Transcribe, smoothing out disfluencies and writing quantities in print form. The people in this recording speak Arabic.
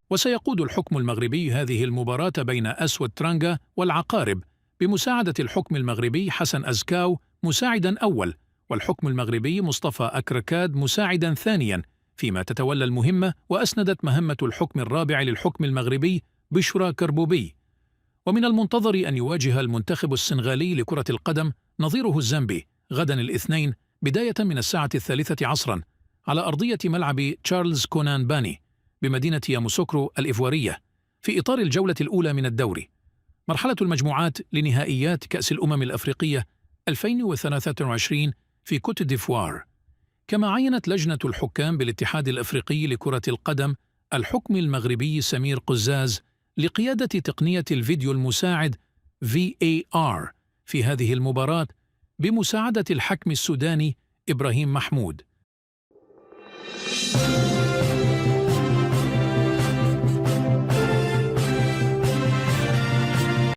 وسيقود الحكم المغربي هذه المباراة بين أسود ترانغا والعقارب بمساعدة الحكم المغربي حسن أزكاو مساعدا أول، والحكم المغربي مصطفى أكركاد مساعدا ثانيا، فيما تتولى المهمة وأسندت مهمة الحكم الرابع للحكم المغربي بشرى كربوبي. ومن المنتظر أن يواجه المنتخب السنغالي لكرة القدم نظيره الزامبي غدا الاثنين بداية من الساعة 3 عصرا على أرضية ملعب تشارلز كونان باني بمدينة ياموسوكرو الإيفوارية في إطار الجولة الأولى من الدوري، مرحلة المجموعات لنهائيات كأس الأمم الأفريقية 2023 في كوت ديفوار. كما عينت لجنة الحكام بالاتحاد الأفريقي لكرة القدم الحكم المغربي سمير قزاز لقيادة تقنية الفيديو المساعد VAR في هذه المباراة بمساعدة الحكم السوداني إبراهيم محمود.